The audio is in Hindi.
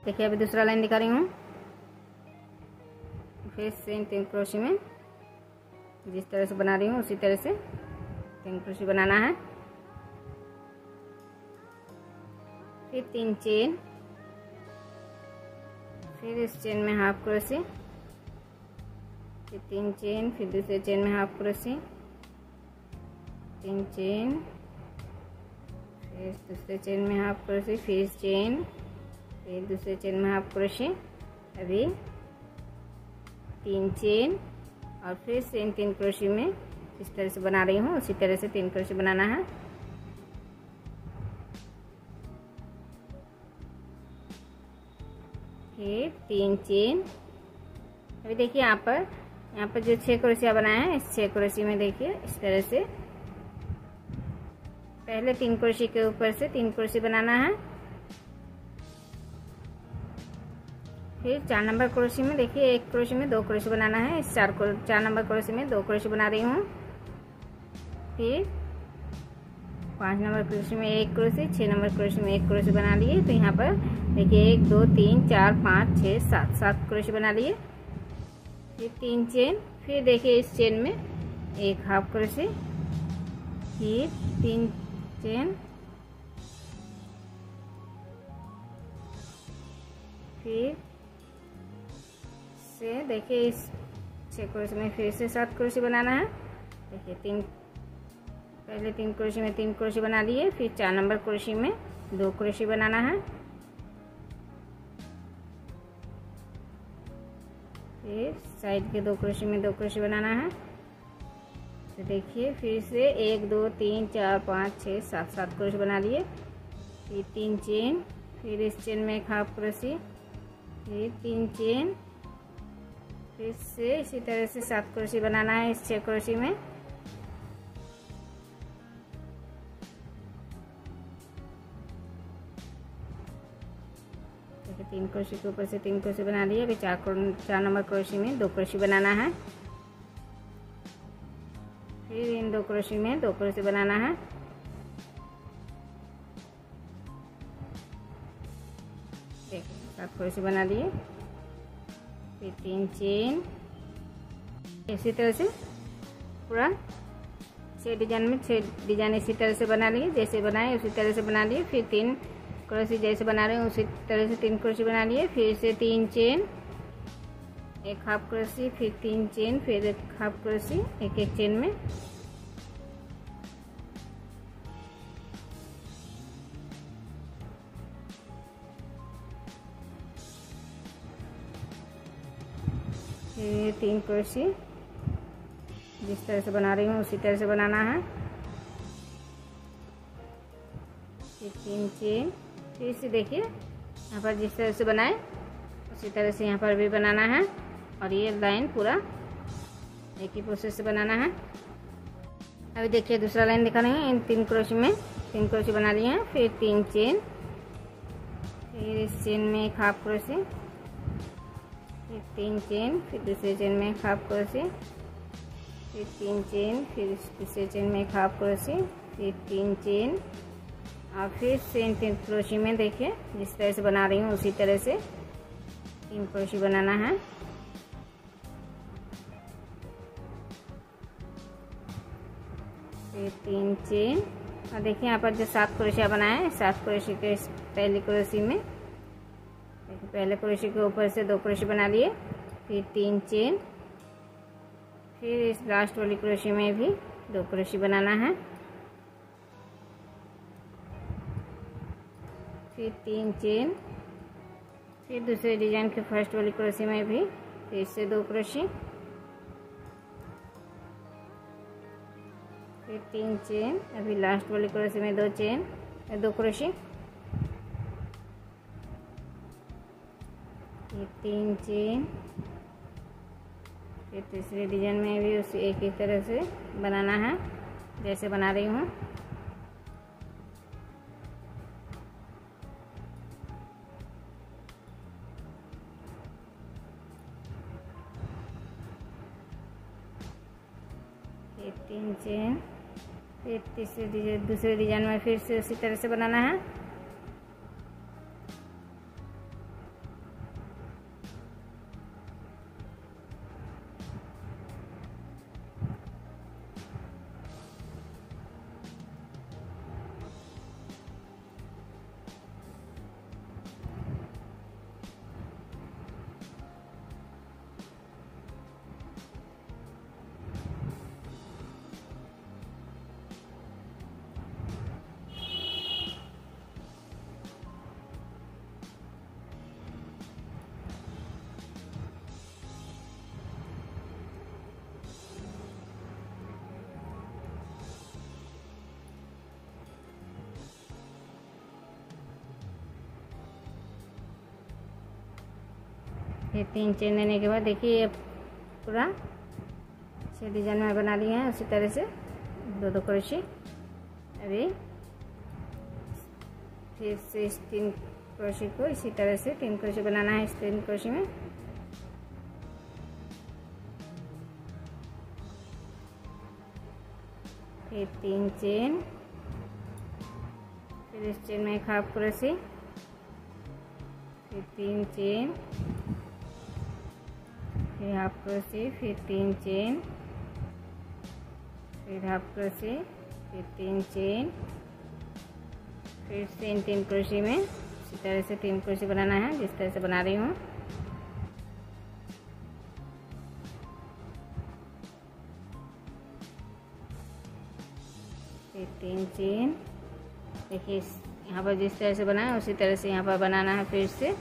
देखिए अभी दूसरा लाइन दिखा रही हूँ। फिर सेम 3 क्रोशे में जिस तरह से बना रही हूँ उसी तरह से 3 क्रोशे बनाना है। फिर 3 चेन, फिर इस चेन में हाफ क्रोशे, फिर 3 चेन, फिर दूसरे चेन में हाफ क्रोशे, 3 चेन, फिर दूसरे चेन में हाफ क्रोशे, फिर चेन, फिर दूसरे चेन में हाफ क्रोशे। अभी 3 चेन और फिर सेम 3 क्रोशे में जिस तरह से बना रही हूँ उसी तरह से 3 क्रोशे बनाना है। फिर 3 चेन। अभी देखिए यहाँ पर जो 6 क्रोशिया बनाया है इस 6 क्रोशे में देखिए इस तरह से पहले 3 क्रोशे के ऊपर से 3 क्रोशे बनाना है। फिर 4 नंबर क्रोशे में देखिए 1 क्रोशे में 2 क्रोशे बनाना है। इस 4 नंबर क्रोशे में 2 क्रोशे बना रही हूँ। फिर 5 नंबर क्रोशे में 1 क्रोशे, 6 नंबर क्रोशे में 1 क्रोशे बना लिए। तो यहाँ पर देखिए 1 2 3 4 5 6 7 क्रोशे बना लिए। फिर 3 चेन, फिर देखिए इस चेन में 1 हाफ क्रोशे, फिर 3 चेन, फिर से देखिए इस 6 क्रोशे में फिर से 7 क्रोशे बनाना है। देखिए पहले 3 क्रोशे में 3 क्रोशे बना लिए। फिर 4 नंबर क्रोशे में 2 क्रोशे बनाना है। फिर साइड के 2 क्रोशे में 2 क्रोशे बनाना है। तो देखिए फिर से 1 2 3 4 5 6 7 क्रोशे बना लिए। फिर 3 चेन, फिर इस चेन में 1 हाफ क्रोशे, फिर 3 चेन, फिर से इसी तरह से 7 क्रोशे बनाना है इस 6 क्रोशे में। देखिए 3 क्रोशे के ऊपर से 3 क्रोशे बना लिए। अभी 4 नंबर क्रोशे में 2 क्रोशे बनाना है। फिर इन 2 क्रोशे में 2 क्रोशे बनाना है। देखिए 7 क्रोशे बना लिए। फिर 3 चेन, इसी तरह से पूरा 6 डिजाइन में 6 डिजाइन इसी तरह से बना लिए। जैसे बनाए उसी तरह से बना लिए। फिर 3 क्रोशे जैसे बना रहे हैं उसी तरह से 3 क्रोशे बना लिए। फिर से 3 चेन, 1 हाफ क्रोशे, फिर 3 चेन, फिर 1 हाफ क्रोशे, एक चेन में। फिर 3 क्रोशे जिस तरह से बना रही हूँ उसी तरह से बनाना है। फिर 3 चेन, फिर से देखिए यहाँ पर जिस तरह से बनाए उसी तरह से यहाँ पर भी बनाना है। और ये लाइन पूरा एक ही प्रोसेस से बनाना है। अभी देखिए दूसरा लाइन दिखा रही हूँ। इन 3 क्रोशे में 3 क्रोशे बना लिए हैं। फिर 3 चेन, फिर इस चेन में 1 हाफ क्रोशे, फिर 3 चेन, फिर दूसरे चेन में 1 हाफ क्रोशे, फिर 3 चेन, फिर तीसरे चेन में 1 हाफ क्रोशे, फिर 3 चेन और फिर सेम 3 क्रोशे में देखिए जिस तरह से बना रही हूँ उसी तरह से 3 क्रोशे बनाना है। फिर 3 चेन और देखिए यहाँ पर जो 7 क्रोशिया बनाए हैं 7 क्रोशे के पहली क्रोशे में देखिए पहले क्रोशे के ऊपर से 2 क्रोशे बना लिए। फिर 3 चेन, फिर इस लास्ट वाली क्रोशे में भी 2 क्रोशे बनाना है। फिर 3 चेन, फिर दूसरे डिजाइन के फर्स्ट वाली क्रोशे में भी फिर से 2 क्रोशे, फिर 3 चेन, अभी लास्ट वाली क्रोशे में 2 चेन 2 क्रोशे, फिर 3 चेन, फिर तीसरे डिजाइन में भी उसी एक ही तरह से बनाना है जैसे बना रही हूँ। फिर 3 चेन, फिर दूसरे डिजाइन में फिर से उसी तरह से बनाना है। फिर 3 चेन देने के बाद देखिए ये पूरा 6 डिजाइन में बना लिए हैं। उसी तरह से 2 क्रोशे अभी फिर से इस 3 क्रोशे को इसी तरह से 3 क्रोशे बनाना है। इस 3 क्रोशे में फिर 3 चेन, फिर इस चेन में एक हाफ क्रोशे, फिर 3 चेन, फिर हाफ क्रोशे, फिर 3 चेन, फिर हाफ क्रोशे, फिर 3 चेन, फिर से इन 3 क्रोशे में इसी तरह से 3 क्रोशे बनाना है जिस तरह से बना रही हूँ। फिर 3 चेन, देखिए यहाँ पर जिस तरह से बनाए उसी तरह से यहाँ पर बनाना है। फिर से